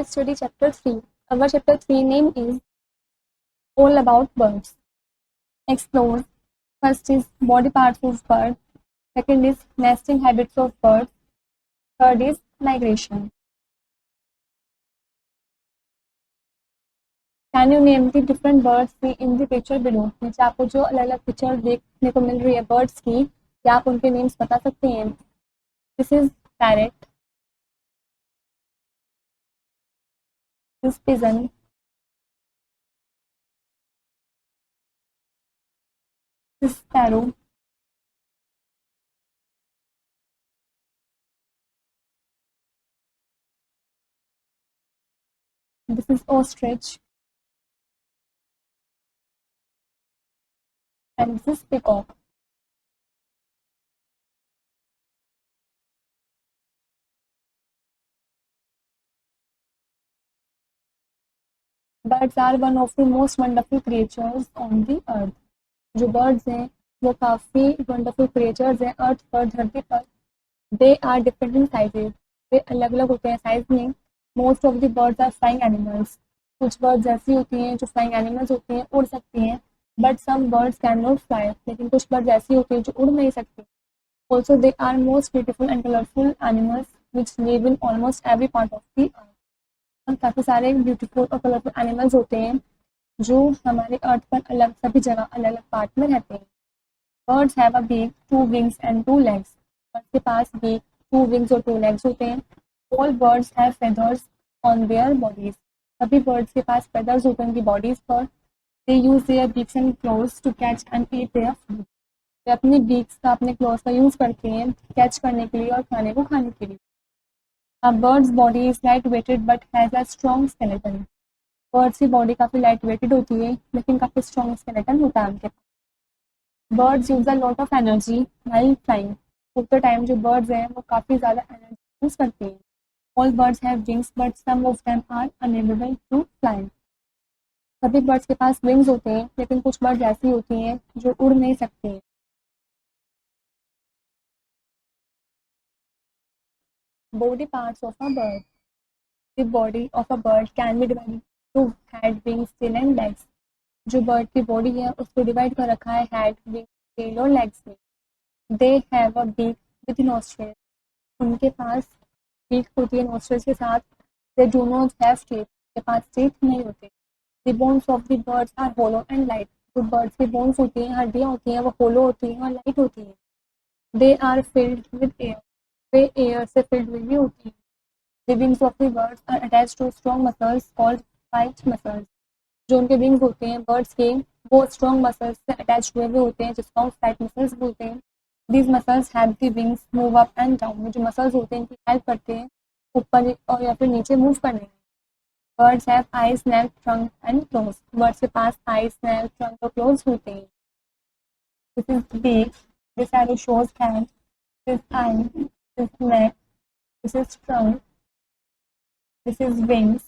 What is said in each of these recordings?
Let's study chapter 3. Our chapter 3 name is All About Birds. Explore. First is body parts of bird. Second is nesting habits of birds. Third is migration. Can you name the different birds in the picture below? नीचे आपको जो अलग-अलग picture देखने को मिल रही है birds की, क्या आप उनके नेम्स बता सकते हैं? This is parrot. This is pigeon. This is sparrow. This is ostrich. And this is peacock. Birds are one of the most wonderful creatures on the earth. जो birds हैं वो काफ़ी wonderful creatures हैं अर्थ पर, धरती पर. They are different in sizes. वे अलग अलग होते हैं साइज में. Most of the birds are flying animals. कुछ birds ऐसी होती हैं जो flying animals होती हैं, उड़ सकती हैं. But some birds cannot fly. लेकिन कुछ birds ऐसी होती हैं जो उड़ नहीं सकती. Also they are most beautiful and colorful animals which live in almost every part of the earth. काफ़ी सारे ब्यूटीफुल और कलरफुल एनिमल्स होते हैं जो हमारे अर्थ पर अलग सभी जगह अलग अलग पार्ट में रहते हैं. Birds have a beak, 2 wings and 2 legs. Birds के पास बीक, 2 विंग्स और 2 लेग्स होते हैं. All birds have feathers on their bodies. सभी बर्ड्स के पास फेदर्स होते हैं उनकी बॉडीज पर. They use their beaks and claws to catch and eat their food. वे अपने बीक्स का, अपने क्लोज का यूज करते हैं कैच करने के लिए और खाने को खाने के लिए. A bird's body is light-weighted but has a strong skeleton. Birds की body काफ़ी light-weighted होती है लेकिन काफ़ी strong skeleton होता है उनके पास. Birds use a lot of energy while flying. उड़ते टाइम जो birds हैं वो काफ़ी ज़्यादा energy use करती हैं. All birds have wings but some of them are unable to fly. सभी birds के पास wings होते हैं लेकिन कुछ birds ऐसी होती हैं जो उड़ नहीं सकती हैं. Body parts of a bird. The body of a bird can be divided into head, wings, tail and legs. जो बर्ड की बॉडी है उसको डिवाइड कर रखा है हेड, विंग, टेल और लेग्स में. They have a beak with nostrils. उनके पास बीक होती है नोस्ट्रिल्स के साथ. They do not have teeth. उनके पास टीथ नहीं होते. The bones of the birds are hollow and light. जो बर्ड्स की बोन्स होती हैं, हड्डियाँ होती हैं, वो होलो होती हैं और लाइट होती हैं. They are filled with air. वे एयर से फिल्ड हुई भी होती हैं. The wings of the birds are attached to strong muscles called flight muscles. जो उनके विंग्स होते हैं बर्ड्स के वो स्ट्रॉन्ग मसल्स से अटैच हुए हुए होते हैं जिसको हम फ्लाइट मसल्स बोलते हैं. These muscles help the wings move up and down. जो मसल्स होते हैं इनकी हेल्प करते हैं ऊपर और या फिर नीचे मूव करने में. Birds have eyes, neck, trunk and claws. Birds के पास eyes, neck, trunk और claws होते हैं. This is beak. This arrow shows hand. This eye. This neck. This is trunk. This is wings,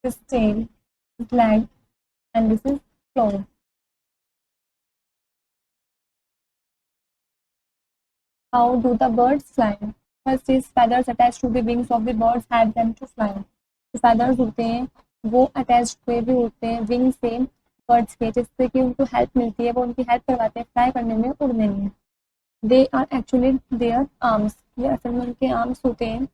this is tail, this is leg, and this is claw. How do the birds fly? First is feathers attached to the wings of the birds help them to fly. जो feathers होते हैं वो attached हुए भी होते हैं wing से birds के, जिससे कि उनको हेल्प मिलती है, वो उनकी हेल्प करवाते हैं फ्लाई करने में, उड़ने में. They are actually their arms. ये असल में उनके आर्म्स होते हैं.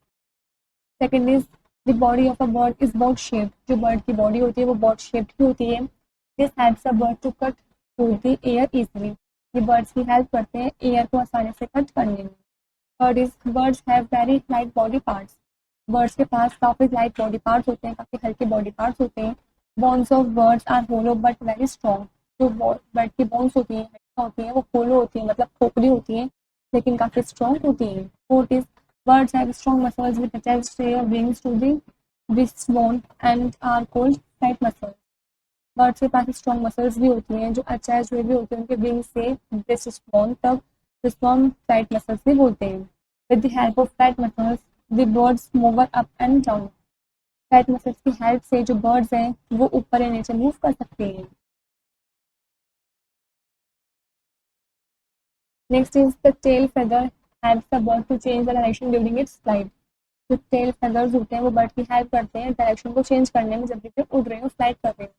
Second is the body of a bird is box shaped. जो bird की body होती है वो box shaped की होती है. This helps a bird to cut through the air easily. ये birds की help करते हैं air को आसानी से cut करने में. Third is birds have very light body parts. Birds के पास काफ़ी light body parts होते हैं, काफ़ी हल्के body parts होते हैं. Bones of birds are hollow but very strong. जो bird की bones होती हैं, होती हैं वो hollow होती हैं, मतलब खोखली होती हैं लेकिन काफ़ी strong होती हैं. Fourth is birds have strong muscles which attach their wings to the wishbone and are called flight muscles. Birds के पास strong muscles भी होती हैं जो attach हुए भी होते हैं उनके wings से wishbone तक, जिसको हम flight muscles भी बोलते हैं. With the help of flight muscles, the birds move up and down. Flight muscles की help से जो birds हैं वो ऊपर या नीचे move कर सकते हैं. Next is the tail feather helps the bird to change the direction during its flight. जो टेल फेदर्स होते हैं वो बर्ड की हेल्प करते हैं डायरेक्शन को चेंज करने में जब भी वो उड़ रहे हो फ्लाइट कर रहे हो।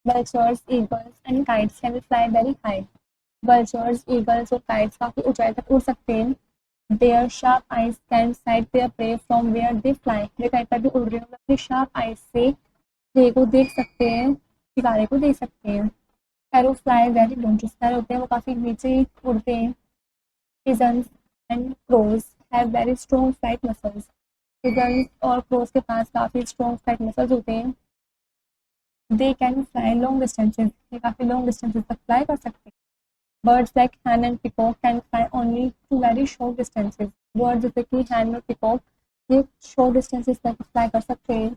Vultures eagles and kites can fly very high. Vultures eagles और काइट्स काफ़ी ऊंचाई तक उड़ सकते हैं। Their sharp eyes can sight their prey from where they fly. वे कहीं पर भी उड़ रहे हो अपनी शार्प आइज से प्रे को देख सकते हैं, शिकारे को देख सकते हैं। Sparrow fly very low. जो स्पैरो होते हैं वो काफ़ी नीचे उड़ते हैं। Pigeons and crows have very strong flight muscles. Pigeons और क्रोज के पास काफ़ी स्ट्रॉन्ग फ्लाइट मसल्स होते हैं। They can fly long distances. ये काफ़ी लॉन्ग डिस्टेंसेज तक फ्लाई कर सकते हैं। Birds like hen and peacock can fly only to very short distances. Bird जैसे कि हैन और पिकॉक ये शॉर्ट डिस्टेंसेज तक फ्लाई कर सकते हैं।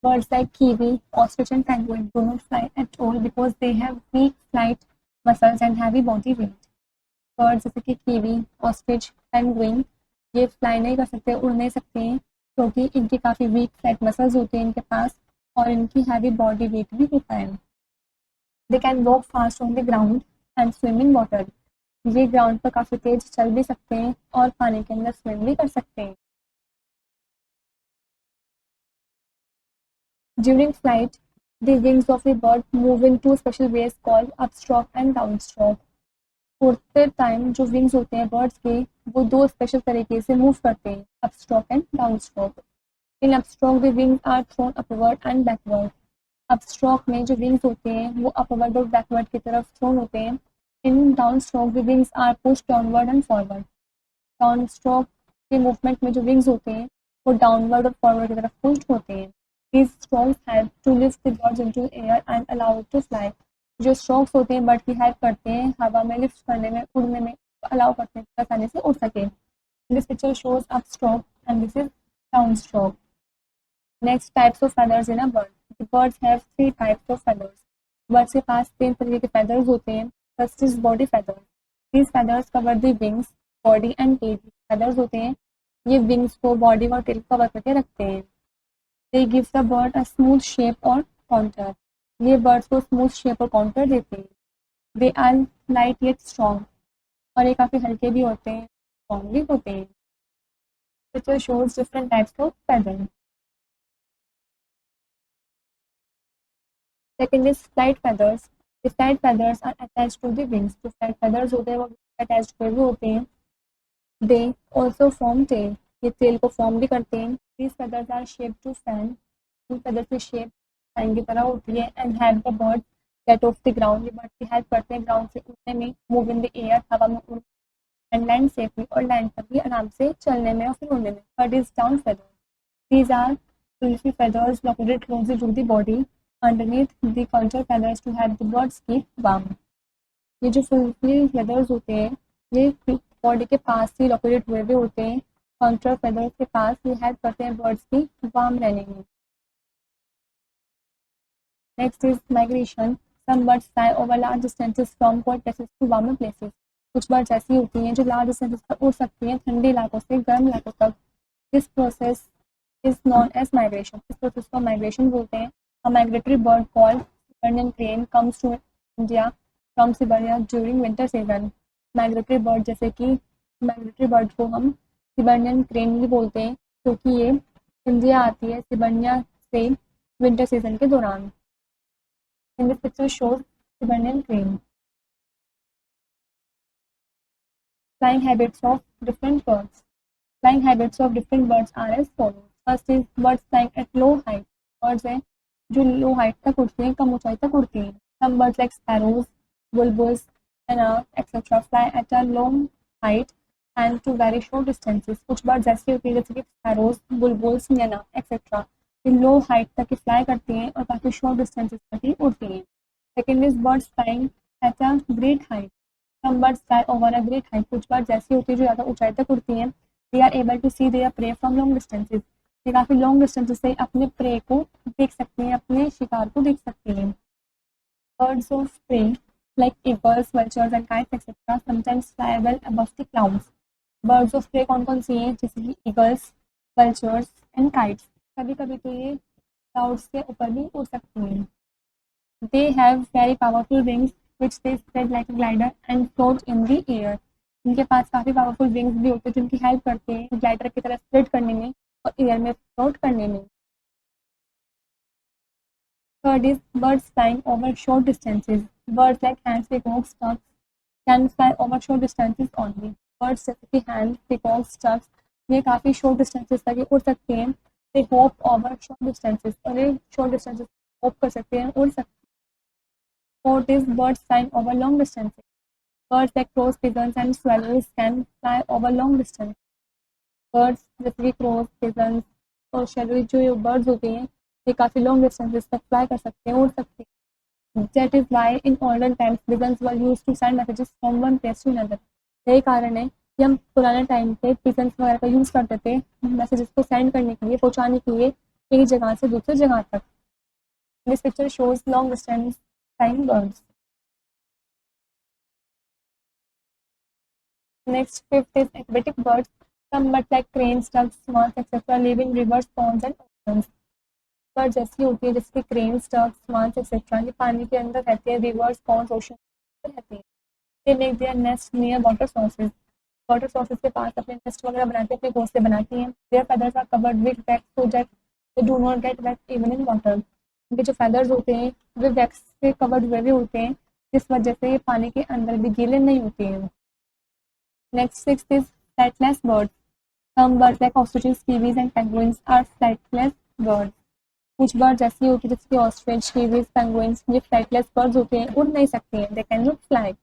Birds like kiwi, ostrich and penguin do not fly at all because they have weak flight muscles and heavy body weight. Birds जैसे कि कीवी, ऑस्ट्रिच, पेंगुइन ये फ्लाई नहीं कर सकते, उड़ नहीं सकते हैं क्योंकि इनकी काफ़ी वीक फ्लाइट मसल्स होते हैं इनके पास और इनकी हैवी बॉडी वेट भी होता है। They can walk fast on the ground and swim in water. ये ग्राउंड पर काफ़ी तेज चल भी सकते हैं और पानी के अंदर स्विम भी कर सकते हैं। During flight, the wings of the bird move in two special ways called upstroke and downstroke. उड़ते टाइम जो विंग्स होते हैं बर्ड्स के वो दो स्पेशल तरीके से मूव करते हैं, upstroke and downstroke. In upstroke the wings are thrown upward and backward. Upstroke में जो विंग्स होते हैं वो अपवर्ड और बैकवर्ड की तरफ थ्रोन होते हैं। In downstroke the wings are push downward and forward. Downstroke के मूवमेंट में जो विंग्स होते हैं वो डाउनवर्ड और फॉरवर्ड की तरफ पुश होते हैं। These strokes help to lift the birds into the air and allow it to fly. जो स्ट्रोक्स होते हैं बर्ड की हेल्प करते हैं हवा में लिफ्ट करने में, उड़ने में अलाउ करते हैं आसानी से उड़ सके। This picture shows up stroke and this is down stroke. Next types of feathers in a bird. The birds have three types of feathers. Birds के पास तीन तरीके के फेदर्स होते हैं। First is body feathers. These feathers cover the wings, body and tail. Feathers होते हैं ये विंग्स को, बॉडी और टेल को कवर करके रखते हैं। They give the bird a smooth shape or contour. ये बर्ड्स को स्मूथ शेप और काउंटर देते हैं। They are light yet strong. और ये काफ़ी हल्के भी होते हैं, स्ट्रॉन्ग भी होते हैं। Picture shows different types of feathers. Second is flight feathers. The flight feathers are attached to the wings. जो flight feathers होते हैं वो attached हुए भी होते हैं। They also form tail. ये tail को form भी करते हैं। These feathers are shaped to fan. In feathers की shape फैन की तरह होती है and help the bird get off the ground. ये bird की help करते हैं ground से उड़ने में, move in the air हवा में उड़ and land safely और land पर भी आराम से चलने में और फिर उड़ने में। Third is down feathers. These are fluffy feathers located closely to the body underneath the contour feathers to help the birds keep warm. ये जो fluffy feathers होते हैं ये बॉडी के पास ही लोकेटेड हुए हुए होते हैं contour feathers के पास। ये हेल्प करते हैं बर्ड्स की वार्म रहने में। Next is migration. Some birds fly over large distances from cold places to warmer places. कुछ बर्ड्स ऐसी होती हैं जो लार्ज डिस्टेंसेस पर उड़ सकती हैं ठंडे इलाकों से गर्म इलाकों तक। This process is known as migration. इस प्रोसेस को माइग्रेशन बोलते हैं। A migratory bird called Siberian crane comes to India from Siberia during winter season. Migratory bird जैसे कि migratory bird को हम Siberian crane भी बोलते हैं क्योंकि ये इंडिया आती है सिबर्निया से विंटर सीजन के दौरान। In this picture shows Siberian crane. Flying habits of different birds. Flying habits of different birds are as follows. First is birds flying at low height. Birds हैं जो low height तक उड़ती हैं, कम ऊंचाई तक उड़ती हैं। Some birds like sparrows, bulbuls, etc. fly at a long height and to very short distances. कुछ birds ऐसी होती हैं जैसे कि sparrows, bulbuls, etc. ये लो हाइट तक फ्लाई करती हैं और काफ़ी शॉर्ट डिस्टेंसेस तक ही उड़ती हैं। Second is birds flying at a great height. Some birds fly over a great height. कुछ बर्ड्स ऐसी होती है जो ज़्यादा ऊंचाई तक उड़ती हैं। They are able to see their prey from long distances. ये काफ़ी लॉन्ग डिस्टेंसेस से अपने प्रे को देख सकती हैं, अपने शिकार को देख सकती हैं। Birds of prey like eagles, vultures and kites etcetera sometimes fly well above the clouds. Birds of prey कौन कौन सी हैं जैसे कि ईगल्स, वल्चर्स एंड काइट्स। कभी कभी तो ये क्लाउड्स के ऊपर भी उड़ सकती हैं। They have very powerful wings which they spread like a glider and float in the air. इनके पास काफ़ी पावरफुल विंग्स भी होते हैं जिनकी हेल्प करते हैं ग्लाइडर की तरह स्प्रेड करने में और एयर में फ्लोट करने में। Third is birds flying over short distances. Birds like hens, peacocks, ducks can fly over short distances only. Birds जैसे कि हैंस, पीकॉक्स, डक्स ये काफ़ी शॉर्ट डिस्टेंसेज तक उड़ सकते हैं। They hope over short distances, और ये शॉर्ट डिस्टेंसेज होप कर सकते हैं, उड़ सकते हैं। Fourth is birds flying over long distances. Birds like crows, pigeons, and swallows can fly over long distance. Birds जैसे कि crows, pigeons और swallows जो birds होते हैं ये काफ़ी long distances तक fly कर सकते हैं, उड़ सकते हैं. That is why in olden times pigeons were used to send messages from one place to another. यही कारण है कि हम पुराने टाइम पे pigeons वगैरह का यूज़ करते थे मैसेजेस को सेंड करने के लिए, पहुँचाने के लिए एक जगह से दूसरी जगह तक. This picture shows long distance flying birds. Next, fifth is aquatic birds. Some birds like cranes, ducks, swans, etc. live in rivers, ponds and oceans. Bird जैसी होती है जैसे क्रेन्स, डक्स, स्वान्स एक्सेट्रा ये पानी के अंदर रहते हैं, रिवर्स, पॉन्ड्स, ओशन रहते हैं. They make their nest near water sources. Water sources के पास अपने नेस्ट वगैरह बनाते हैं, अपने घोंसले बनाती हैं. Their feathers are covered with wax so that they do not get wet even in water. उनके जो फेदर्स होते हैं वे वैक्स से कवर्ड हुए भी होते हैं जिस वजह से ये पानी के अंदर भी गीले नहीं होते हैं. Next, sixth is flightless birds. Some birds like ostriches, kiwis and penguins are flightless birds. कुछ birds ऐसी होती है जैसे कि ostrich, kiwis, penguins ये flightless birds होते हैं, उड़ नहीं सकती हैं. They cannot fly.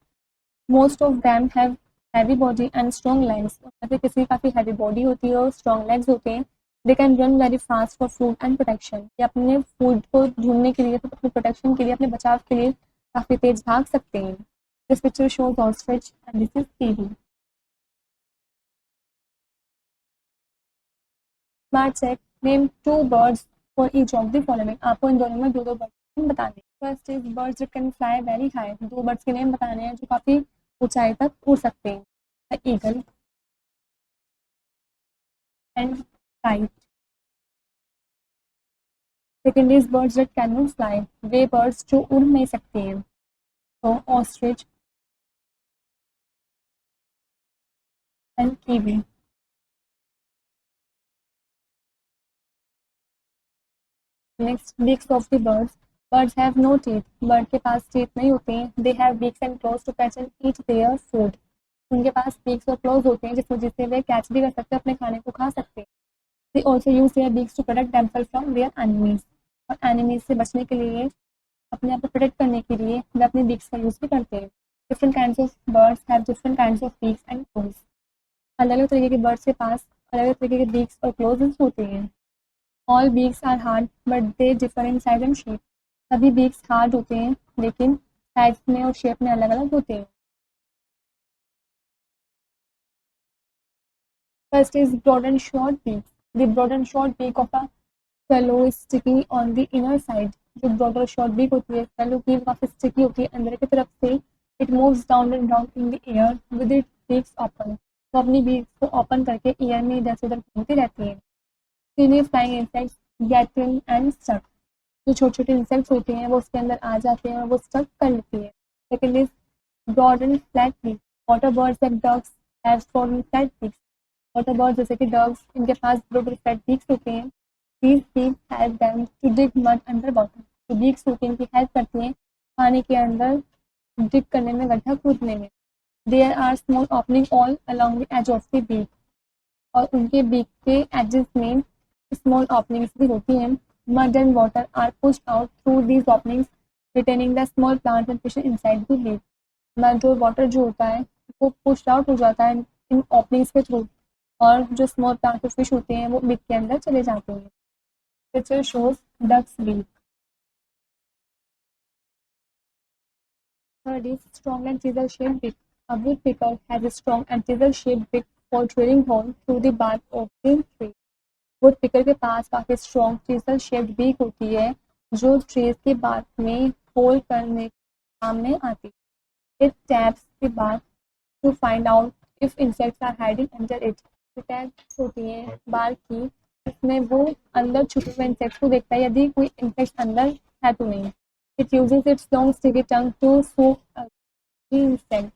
Most of them have heavy body and strong legs. जैसे किसी की काफ़ी heavy body होती है और strong legs होते हैं. They can run very fast for food and protection. ये अपने food को ढूंढने के लिए, अपने protection के लिए, अपने बचाव के लिए काफ़ी तेज भाग सकते हैं. This picture shows ostrich and this is kiwi. Smart check. Name two birds for each of the following. आपको इन दोनों में दो बर्ड्स बताने. First is birds that can fly very high. दो बर्ड्स के नेम बताने हैं जो काफ़ी ऊंचाई तक उड़ सकते हैं. The eagle and kite. Second is birds that can not fly. वे बर्ड्स जो उड़ नहीं सकते हैं. तो ostrich and kiwi. Next, beaks of the birds. Birds have no teeth. Bird के पास टीथ नहीं होते हैं. They have beaks and claws to catch and eat their food. उनके पास बीक्स और क्लोज होते हैं जिस वजह से वे कैच भी कर सकते हैं, अपने खाने को खा सकते हैं. They also use their beaks to protect themselves from their enemies. और एनिमीज से बचने के लिए, अपने आप को प्रोटेक्ट करने के लिए वे अपने बीक्स का यूज़ भी करते हैं. Different kinds of birds have different kinds of beaks and close. अलग अलग तरीके के बर्ड्स के पास अलग अलग तरीके के बीक्स और क्लोज होते हैं. All beaks are hard but they differ in size and shape. सभी बीक्स हार्ड होते हैं लेकिन साइज में और शेप में अलग अलग होते हैं. First is broad and short beak. The broad and short beak of a swallow is sticky on the inner side. जो broad और short beak होती है swallow की काफ़ी sticky होती है अंदर की तरफ से. It moves down and down in the air with its beaks open. वो अपनी beaks को open करके air में इधर से उधर घूमती रहती है. Tiny flying insects get in and stuck. जो छोटे छोटे इंसेक्ट्स होते हैं वो उसके अंदर आ जाते हैं और वो स्टक कर लेती है. Second is broad and flat beak. Water birds and ducks have broad and flat beaks. Water birds जैसे कि डक्स इनके पास ब्रॉड और फ्लैट बीक्स होते हैं. These beaks help them to dig mud under water. जो बीक्स होती हैं इनकी हेल्प करती हैं पानी के अंदर डिग करने में, गड्ढा खोदने में. There are small opening all along the edge of the beak. और उनके बीक के एजेस में स्मॉल ओपनिंग्स भी होती हैं. Mud and water are pushed out through these openings, retaining the small plants and fish inside the lake. Mud और water जो होता है वो पुश आउट हो जाता है इन ओपनिंग्स के थ्रू, और जो स्मॉल प्लांट और फिश होते हैं वो बिग के अंदर चले जाते हैं. Picture shows ducks beak. Third is strong and chisel shaped beak. A woodpecker has a strong and chisel shaped beak for drilling hole through the bark of the tree. वुडपिकर के पास काफ़ी स्ट्रॉन्ग चीजल शेप्ड बीक होती है जो trees के bark में whole करने के काम में आती है. It taps the bark to find out if insects are hiding under it. जो टैप्स होती हैं बार्क की, इसमें वो अंदर छुपे हुए इंसेक्ट्स को देखता है यदि कोई इंसेक्ट अंदर है तो नहीं. It uses its long sticky tongue to suck insect.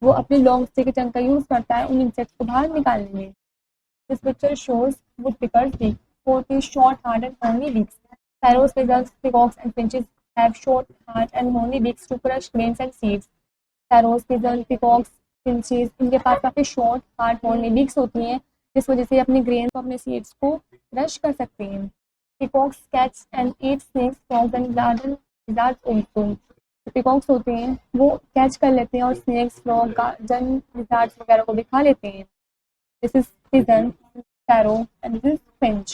वो अपनी लॉन्ग स्टिकी टंग का यूज़ करता है उन इंसेक्ट्स को बाहर निकालने में. This picture shows woodpeckers' beak. Fourth is short, hard, and horny beaks. Sparrows, pigeons, peacocks, and finches have short, hard, and horny beaks to crush grains and seeds. Sparrows, pigeons, peacocks, finches इनके पास काफी short, hard, horny beaks होती हैं, जिस वजह से अपने grains को अपने seeds को crush कर सकते हैं. Peacocks catch and eat snakes, frogs, and garden lizards also. Peacocks होते हैं वो कैच कर लेते हैं और स्नेक्स, फ्रॉग, गार्डन लिज़ार्ड्स वगैरह को भी खा लेते हैं. This is pigeon, sparrow and this is Finch.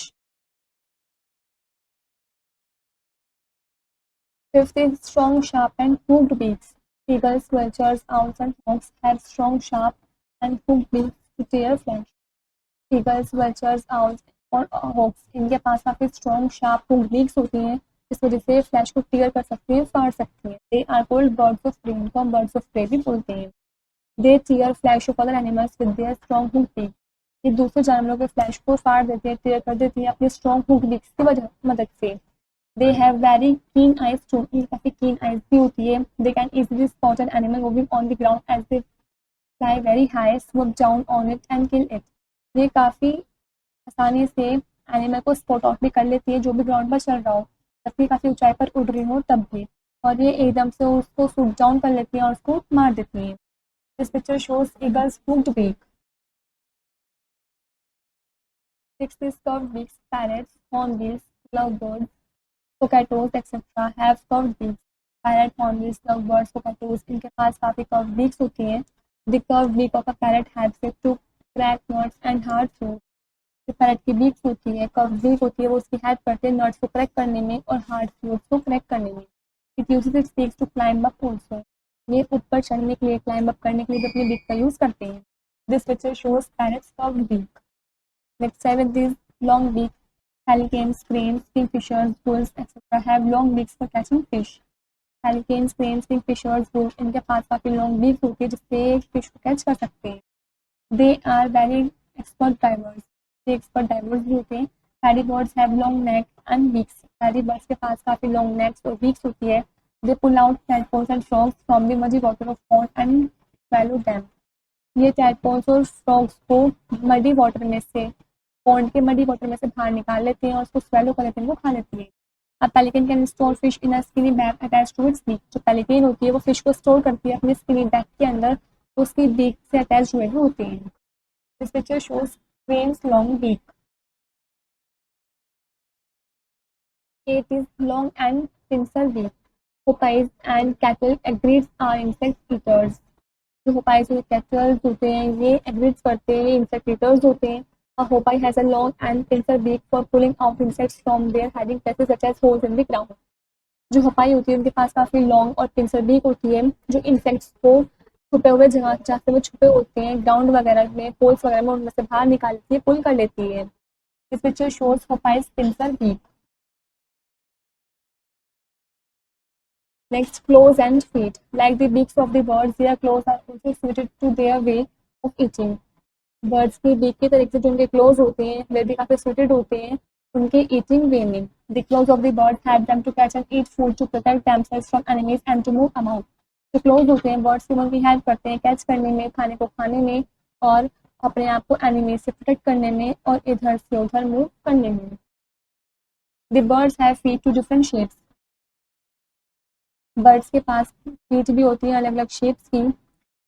Fifth is strong, sharp, and hooked beaks. Eagles, vultures, owls, and hawks have strong, sharp, and hooked beaks to tear flesh. Eagles, vultures, owls और hawks इनके पास काफी strong, sharp, hooked beaks होती हैं, इस वजह से flash को tier कर सकती हैं, फाड़ सकती हैं. They are called birds of prey, इनको हम बर्ड्स ऑफ प्रे भी बोलते हैं. They tear flesh of other animals with their strong hook beak. ये दूसरे जानवरों के फ्लैश को फाड़ देती है, टीयर कर देती है अपने स्ट्रॉन्ग हुक बीक्स की मदद से. They have very keen eyes too, इनकी काफी कीन आइज भी होती है. They can easily spot an animal moving on the ground as they fly very high, swoop down on it and kill it. ये काफी आसानी से एनिमल को स्पॉट आउट भी कर लेती है जो भी ग्राउंड पर चल रहा हो, जबकि काफ़ी ऊंचाई पर उड़ रही हो तब भी, और ये एकदम से उसको शूट डाउन कर लेती हैं और उसको मार देती हैं. This picture shows eagles hooked beak. Sixth is curved beaks. Parrots, hornbills, lovebirds, cockatoos, etc. have curved beaks. Parrot, hornbills, lovebirds, cockatoos इनके पास काफ़ी curved beaks होती हैं. The curved beak of a parrot helps it to crack nuts and hard fruit. जो parrot की beaks होती है, curve beak होती है, वो उसकी हेल्प करते हैं नट्स को क्रैक करने में और हार्ड फ्रूट्स को क्रैक करने में. It uses its beaks to climb up also. ये ऊपर चढ़ने के लिए, क्लाइंब अप करने के लिए अपनी बीक का यूज करते हैं. This picture shows parrots curved beak. Next है with this long beak. Pelicans, cranes, kingfishers, gulls, etc. have long beaks for catching fish. Pelicans, cranes, kingfishers, gulls इनके पास काफी लॉन्ग बीक्स होती है जिससे फिश को कैच कर सकते हैं. They are very expert divers. Expert divers भी होते हैं. Paddy birds have long neck and beaks. Paddy birds के पास काफी लॉन्ग नेक्स और बीक्स होती है. They pull out tadpoles and frogs from the muddy water of pond and swallow them. ये टैडपोल्स और फ्रॉग्स को मडी वाटर में से, पॉन्ड के मडी वाटर में से बाहर निकाल लेते हैं और उसको स्वैलो कर लेते हैं, उनको खा लेती है. A pelican can store fish in a skinny bag attached to its beak. जो पेलिकन होती है वो फिश को स्टोर करती है अपने स्किनी बैग के अंदर, उसकी बीक से अटैच हुए होते हैं. This picture shows crane's long beak. Eight is long and pincer beak. Hopies and cattle agrids are insect eaters. जो hopies और cattle होते हैं ये agrids करते हैं, ये insect eaters होते हैं. A hopi has a long and pincer beak for pulling out insects from their hiding places such as holes in the ground. जो hopi होती है उनके पास काफी long और pincer beak होती है जो insects को छुपे हुए जगह जहाँ से वो छुपे होते हैं, ग्राउंड वगैरह में, होल्स वगैरह में, उनमें से बाहर निकालती है, पुल कर लेती है. This picture shows hoopoe's pincer beak. Next, claws and feet. Like the beaks of the birds, their claws are also suited to their way of eating. Birds के बीक की तरीके से जो उनके क्लोज होते हैं वे भी काफी सूटेड होते हैं उनके ईटिंग वे में. The claws of the birds help them to catch and eat food to protect themselves from enemies and to move about. जो क्लोज होते हैं बर्ड्स की उनकी हेल्प करते हैं कैच करने में, खाने को खाने में और अपने आप को एनिमी से प्रोटेक्ट करने में और इधर से उधर मूव करने में. The birds have feet to different shapes. बर्ड्स के पास फीट भी होती हैं अलग अलग शेप्स की.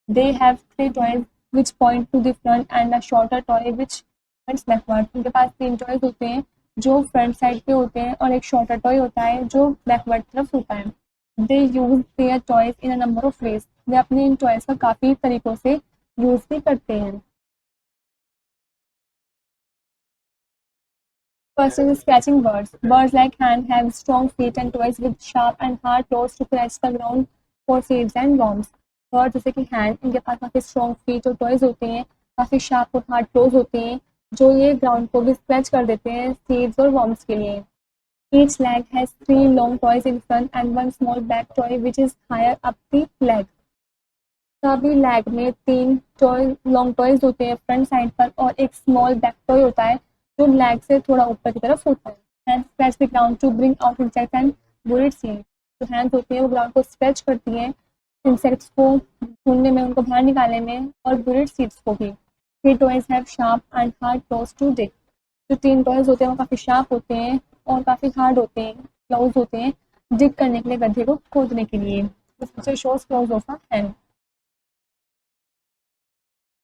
They have 3 toys which point two the front end a shorter toy which points backward. उनके पास 3 टॉयज होते हैं जो फ्रंट साइड पे होते हैं और एक शॉर्टर टॉय होता है जो बैकवर्ड तरफ होता है. They use their toys in a number of ways. वे अपने इन टॉयज का काफी तरीकों से यूज भी करते हैं. First is catching birds. Birds like hen have strong feet and toes with sharp and hard claws to scratch the ground for seeds and worms. Birds जैसे कि hen, इनके पास काफी strong feet और toes होते हैं, काफी sharp और hard claws होते हैं जो ये ग्राउंड को भी स्क्रैच कर देते हैं सीड्स और वर्म्स के लिए. Each leg has 3 long toes in front and 1 small back toy which is higher up the leg. सभी लेग में 3 टॉय लॉन्ग टॉयज होते हैं फ्रंट साइड पर और एक स्मॉल बैक टॉय होता है जो लेग से थोड़ा ऊपर की तरफ होता है. Hands scratch the ground to bring out insects and buried seeds. जो हैंड्स होती हैं वो ग्राउंड को स्क्रैच करती हैं इंसेक्ट्स को ढूंढने में, उनको बाहर निकालने में और बुरिड सीड्स को भी. 3 toes have sharp and hard claws to dig. जो 3 टॉयज होते हैं वो काफ़ी शार्प होते हैं और काफ़ी हार्ड होते हैं, क्लाउज होते हैं डिग करने के लिए, गड्ढे को खोदने के लिए। This picture shows claws of a hand.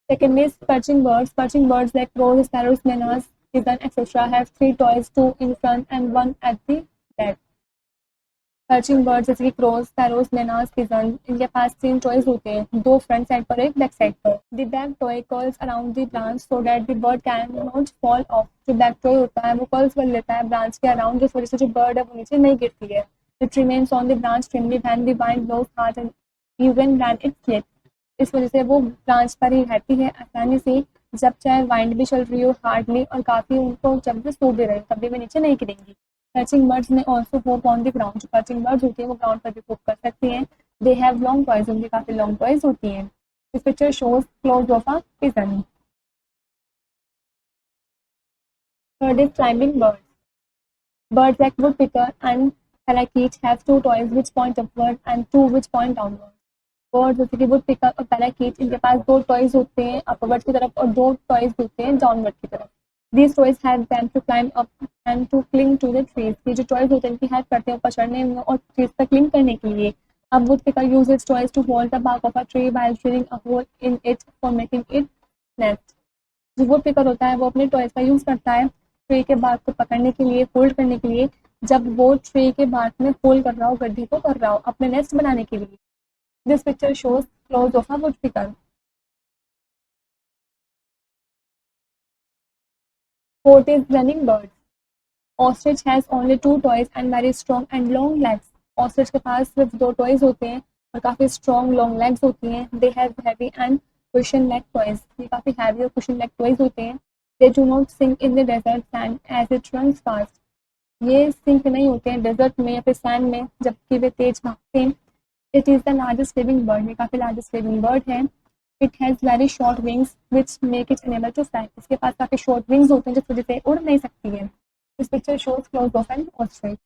Second is perching birds. Perching birds like crows, sparrows, menas, pigeon, etc. have 3 toys, 2 in front and 1 at the back. Perching bird जैसे कि क्रोज, स्पैरोज, मेनास, पिजन, इनके पास 3 toys होते हैं, 2 front side पर, एक back side पर। The back toy curls around the branch so that the bird can not fall of. जो back toy होता है वो कर्ल्स कर लेता है ब्रांच के अराउंड, जिस वजह से जो बर्ड है वो नीचे नहीं गिरती है। It remains on the branch firmly when the wind blows hard and even when it slips। इस वजह से वो ब्रांच पर ही रहती है आसानी से, जब चाहे वाइंड भी चल रही हो हार्डली, और काफ़ी उनको जब भी सो भी रहे तभी भी नीचे नहीं गिरेंगी। पर्चिंग बर्ड्स में also hope on the ground. जो पर्चिंग बर्ड्स होती हैं वो ग्राउंड पर भी होप कर सकती हैं। दे हैव लॉन्ग टॉयज, उनकी काफ़ी लॉन्ग टॉयज होती हैं। This picture shows claws of a pigeon. Third is climbing bird. Birds like woodpecker and parakeet have 2 toys which point upward and 2 which point downward। Bird जैसे कि वुडपिकर और parakeet, इनके पास 2 toys होते हैं अपवर्ड की तरफ और 2 टॉयज होते हैं डाउनवर्ड की तरफ। These toes have them to climb up and to cling to the trees. ये जो टॉयज होते हैं इनकी हेल्प करते हैं ऊपर चढ़ने में और ट्रीज पर क्लिंग करने के लिए। अब woodpecker use its toes to hold the bark of a tree while drilling a hole in it for making it nest। जो वुडपिकर होता है वो अपने टॉयज का यूज करता है ट्री के bark को पकड़ने के लिए, होल्ड करने के लिए, जब वो ट्री के bark में होल्ड कर रहा हो, गड्ढे को कर रहा हो अपने नेस्ट बनाने के लिए। This picture shows claws of a woodpecker। Fourth is running birds। Ostrich has only 2 toys and very strong and long legs। Ostrich के पास सिर्फ 2 टॉयज होते हैं और काफ़ी स्ट्रॉन्ग लॉन्ग लेग्स होती हैं। They have heavy and cushion leg toys। ये काफ़ी हैवी और cushion leg toys होते हैं। They do not sink in the desert sand as it runs fast। ये सिंक नहीं होते हैं डेजर्ट में या फिर सैंड में जबकि वे तेज भागते हैं। It is the largest living bird. ये काफ़ी लार्जेस्ट लिविंग बर्ड है। It has very short wings which make it unable to fly. इसके पास काफ़ी शॉर्ट विंग्स होते हैं जिस वजह से उड़ नहीं सकती है। This picture shows claws of N ostrich.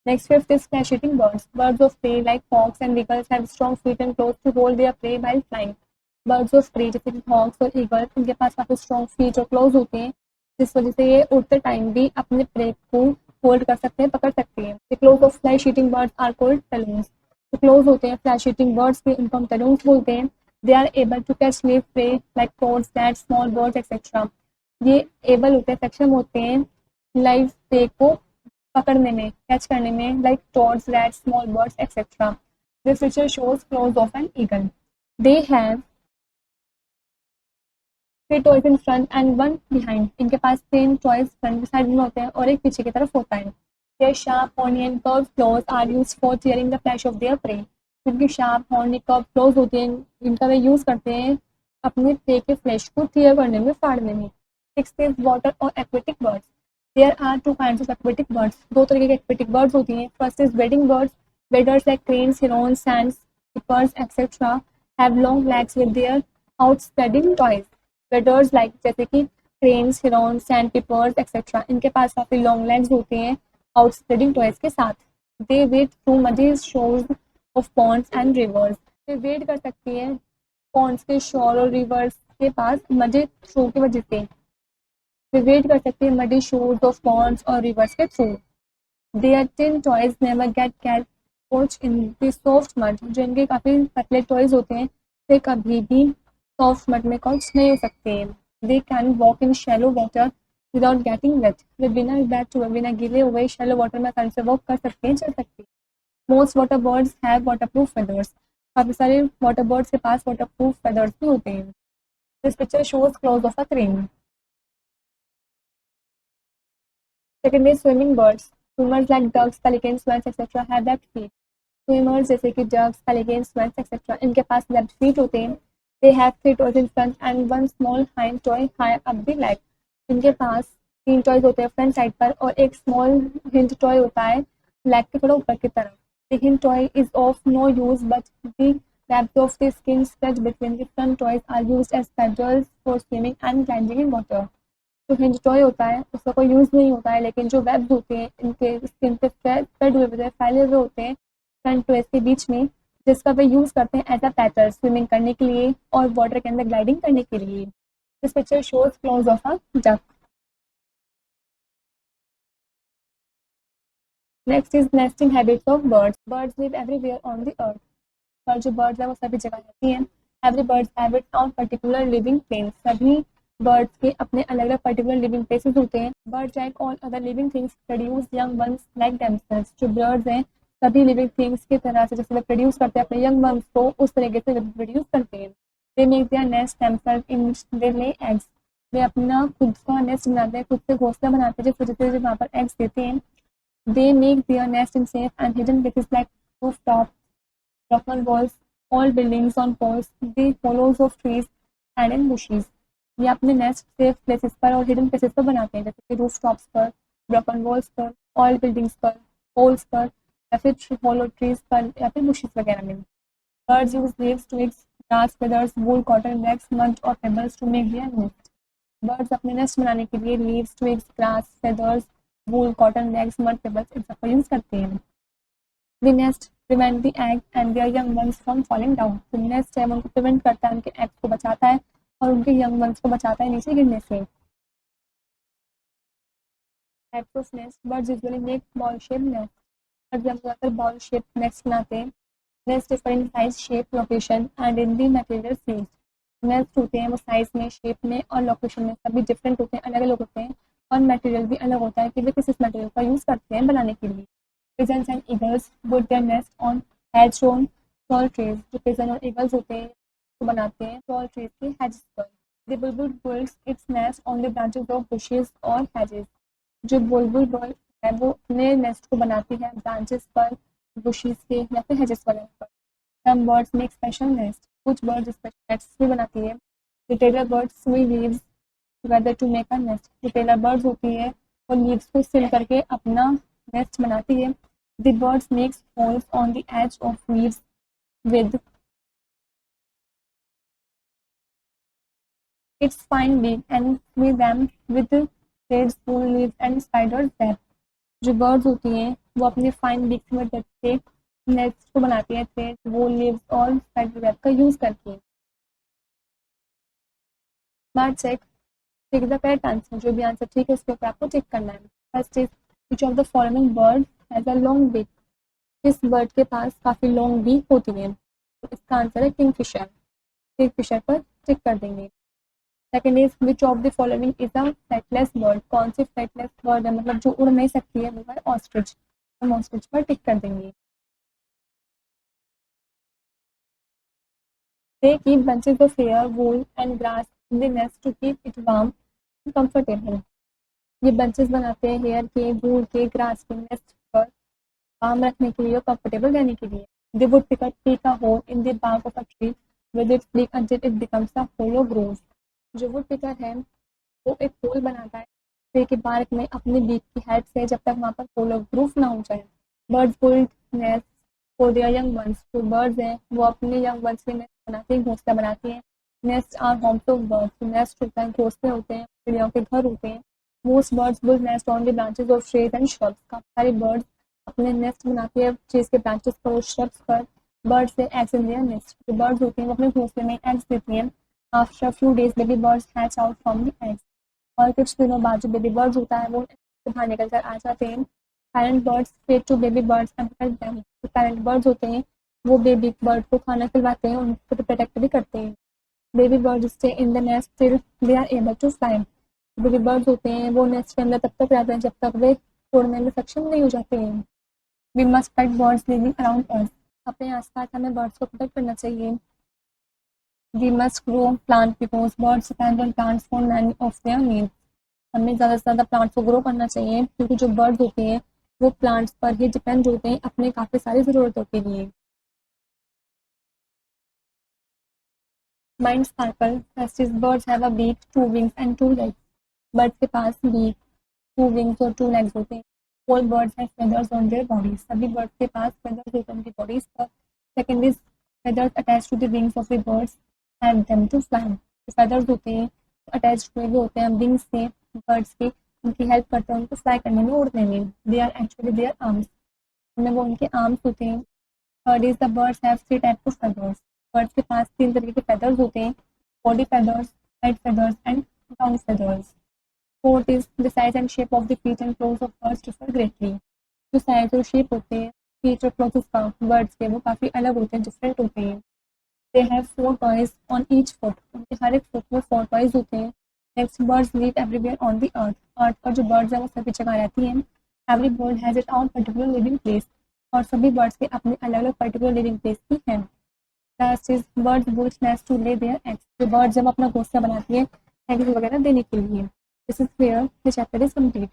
Next fifth is flash eating birds. Birds of prey like hawks and eagles have strong feet and claws to hold their prey while flying। Birds of prey जैसे कि hawks और eagles, इनके पास काफ़ी strong feet और claws होते हैं जिस वजह से ये उड़ते टाइम भी अपने प्रे को होल्ड कर सकते हैं, पकड़ सकते हैं। The claws of flesh eating birds are called talons. जो क्लोज होते हैं फ्लैश ईटिंग बर्ड्स के, इनको हम टलून्स बोलते हैं। They are able to catch live prey like toads, rats, small birds etcetera. ये एबल होते हैं, सक्षम होते हैं लाइव प्रे को पकड़ने में, कैच करने में, like toads, rats, small birds etcetera. This picture shows claws of an eagle. They have 3 toys in front end 1 behind. इनके पास 3 टॉयज फ्रंट साइड में होते हैं और एक पीछे की तरफ होता है। Their sharp, horny and curved claws are used for tearing the flesh of their prey। जिनकी शार्प, हॉर्नी, कर्व क्लोज होती हैं, इनका वे यूज करते हैं अपने प्रे के फ्लैश को टीयर करने में, फाड़ने में। सिक्स्थ इज वाटर और aquatic birds. There are 2 kinds of aquatic birds. 2 तरीके के एक्वेटिक बर्ड्स होती हैं। First is wading birds. Waders like cranes, herons, sands, pipers etcetera have long legs with their outspreading toes. Waders like जैसे कि cranes, heron, sandpipers etcetera, इनके पास काफ़ी long legs होते हैं आउटस्प्रेडिंग टॉयज के साथ। They wade through muddy shores of ponds and rivers. वे वेट कर सकती हैं पॉन्ड्स के शोर और रिवर्स के पास मडी थ्रू की वजह से। वे वेट कर सकती हैं मडी शोर्स ऑफ पॉन्ड्स और रिवर्स के through. Their thin toes never get catch in the soft mud. जो इनके काफ़ी पतले टॉयज होते हैं वे कभी भी सॉफ्ट मड में कॉच नहीं हो सकते। They can walk in shallow water without getting wet. वे बिना वेट हुए, बिना गिले हुए शैलो वाटर में आसानी से वॉक कर सकते हैं, चल सकते हैं। Most water birds have water proof feathers. काफ़ी सारे वाटर बर्ड्स के पास वाटर प्रूफ फेदर्स भी होते हैं। This picture shows claws of a crane. Second is swimming birds. Swimmers like ducks, pelicans, swans etcetera have web feet. Swimmers जैसे कि ducks, pelicans, swans etcetera, इनके पास web feet होते हैं। They have 3 toys in front and 1 small hind toy high up the leg। इनके पास 3 toys होते हैं front side पर और एक स्मॉल हिंड टॉय होता है लेग के थोड़ा ऊपर की तरफ। The hind toe is of no use but the webs of the skin stretched between the front toys are used as paddles for swimming and gliding in water। जो hinge toy होता है उसका कोई यूज़ नहीं होता है, लेकिन जो वेब्स होते हैं इनके स्किन पे स्प्रेड हुए होते हैं, फैले हुए होते हैं फ्रंट टॉयज के बीच में, जिसका वे यूज़ करते हैं एज अ पैडल स्विमिंग करने के लिए और वाटर के अंदर ग्लाइडिंग करने के लिए। This picture shows claws of a duck. Next is nesting habits of birds. Birds live everywhere on the अर्थ. पर जो बर्ड्स है वो सभी जगह रहती हैं. Every birds have it's on particular living place. सभी बर्ड्स के अपने अलग अलग पर्टिकुलर लिविंग प्लेसेस होते हैं. Birds like all other living things produce young ones like themselves. जो बर्ड्स हैं सभी लिविंग थिंग्स की तरह से जैसे प्रोड्यूस करते हैं अपने यंग वंस को उस तरीके से प्रोड्यूस करते हैं. They make their nest themselves in which they lay eggs. वे अपना खुद का नेस्ट बनाते हैं, खुद से घोंसला बनाते हैं जिस वजह से वहाँ पर एग्स देते हैं. They make their nest in safe and hidden places like roof top, broken walls, all buildings on poles, the hollows of trees and in bushes. ये अपने नेस्ट सेफ प्लेसेस पर और हिडन प्लेसेस पर बनाते हैं जैसे कि रूफ टॉप्स पर, ब्रोकन वॉल्स पर, ऑल बिल्डिंग्स पर, होल्स पर या फिर होलो ट्रीज पर या फिर बुशेस वगैरह में. Buds used leaves, twigs, grass, feathers, wool, cotton, wax, mud और pebbles to make their nest. Birds अपने नेस्ट बनाने के लिए leaves, twigs, grass, feathers, wool, cotton, wax, mud, pebbles इन सबका यूज करते हैं. The nest prevent the egg and their young ones from falling down. तो nest है वो उनको prevent करता है, उनके eggs को बचाता है और उनके young ones को बचाता है नीचे गिरने से. Types of nest. Birds usually make ball shaped nest. Birds ज़्यादातर ball shaped nest बनाते हैं. Nest differ in size, shape, location and in the materials used. Nest होते हैं वो size में, shape में और location में सभी different होते हैं, अलग अलग होते हैं और material भी अलग होता है कि वे किस material का यूज़ करते हैं बनाने के लिए. Pigeons and eagles put their nest on hedge-grown tall trees. जो pigeon और eagles होते हैं वो बनाते हैं tall trees के hedges पर. The bulbul builds its nest on the branches of bushes or hedges. जो बुलबुल बर्ड है वो अपने नेस्ट को बनाती है ब्रांचेस पर, बुशेस के या फिर hedges वगैरह पर. Some birds make special nest. कुछ birds special nests भी बनाती है. The tailor birds sew leaves together to make a nest. जो tailor birds होती है वो leaves को सिल करके अपना नेस्ट बनाती है. The birds makes holes on the edge of leaves with its fine beak and fill them with threads, spoon leaves and spider's web. जो birds होती हैं वो अपने fine beak की मदद से नेस्ट को बनाती है थ्रेड, वूल लीव्स और स्पाइडर वेब का यूज करती है. Smart check. Tick the correct answer. जो भी आंसर ठीक है उसके ऊपर आपको टिक करना है. First is which of the following bird has a long beak. किस बर्ड के पास काफ़ी लॉन्ग बीक होती है. तो इसका आंसर है किंगफिशर. किंगफिशर पर टिक कर देंगे. Second is which of the following is a flightless bird. कौन सी फ्लाइटलेस बर्ड है मतलब जो उड़ नहीं सकती है वो है ऑस्ट्रिच. हम ऑस्ट्रिच पर टिक कर देंगे. They keep bunches of hair, wool and grass in the nest to keep it warm and comfortable. ये बंचेस बनाते हैं हेयर के, वूल के, ग्रास के नेस्ट पर वार्म रखने के लिए और कंफर्टेबल रहने के लिए. They would pick a hole in the bark of a tree with its beak until it becomes a hollow groove. जो वुड पिकर है वो एक होल बनाता है ट्री के बार्क में अपने बीक की हेल्प से जब तक वहाँ पर होलो ग्रूव ना हो जाए. Birds build nest for their young ones. जो बर्ड्स हैं वो अपने यंग वंस के नेस्ट बनाते हैं, घोंसला बनाती हैं. Nests are homes of birds. Nest होता है, घोंसले होते हैं, चिड़ियों के घर होते हैं. Most birds build nest on the branches of trees and shrubs. काफ़ी सारे बर्ड्स अपने नेस्ट बनाती है ट्रीज के ब्रांचेस पर और श्रब्स पर. बर्ड्स से एग्स इन देयर नेस्ट. जो बर्ड्स होती हैं वो अपने घोंसले में एग्स देती हैं. After few days baby birds hatch out from the eggs. और कुछ दिनों बाद जो बेबी बर्ड्स होता है वो से बाहर निकल कर आ जाते हैं. Parent birds feed to baby birds and protect them. जो पेरेंट बर्ड्स होते हैं वो बेबी बर्ड को खाना खिलवाते हैं, उनको प्रोटेक्ट भी करते हैं. Baby birds stay in the nest till they are able to fly. Baby birds होते हैं वो नेस्ट के अंदर तब तक रहते हैं जब तक वे उड़ने में सक्षम नहीं हो जाते हैं. We must protect birds living around us. अपने आसपास हमें बर्ड्स को प्रोटेक्ट करना चाहिए. We must grow plant because birds depend on plants for many of their needs. हमें ज़्यादा से ज़्यादा प्लांट्स को ग्रो करना चाहिए क्योंकि जो बर्ड्स होते हैं वो प्लांट्स पर ही डिपेंड होते हैं अपने काफ़ी सारी ज़रूरतों के लिए. Mind sparkle. First is birds have a beak, two wings and two legs. Birds के पास बीक, टू विंग्स और टू लेग्स होते हैं. All birds have feathers on their bodies. सभी बर्ड्स के पास फेदर्स होते हैं उनकी बॉडीज पर. Second is feathers attach to the wings of the birds help them to fly. जो फेदर्स होते हैं अटैच हुए हुए होते हैं विंग्स से बर्ड्स के, उनकी हेल्प करते हैं उनको फ्लाई करने में, उड़ने में. They are actually their arms. उनमें वो उनके आर्म्स होते हैं. Third is the birds have three types of feathers. Birds के पास तीन तरीके के फेदर्स होते हैं. Body feathers, head feathers and down feathers. Fourth is the size and shape of the feet and claws of birds differ greatly. जो size और shape होते हैं फीट और क्लॉथ्स का बर्ड्स के वो काफ़ी अलग होते हैं, डिफरेंट होते हैं. They have 4 toes on each foot. उनके हर एक फुट में 4 टॉयज होते हैं. Next birds live everywhere on the earth. Earth पर जो बर्ड्स हैं वो सभी जगह रहती हैं. Every bird has it on particular living place. और सभी बर्ड्स के अपने अलग अलग पर्टिकुलर लिविंग प्लेस भी हैं. Last is birds build nest to lay their eggs. जो बर्ड्स जब अपना घोंसला बनाती है एग्स वगैरह देने के लिए. This is where the chapter is complete.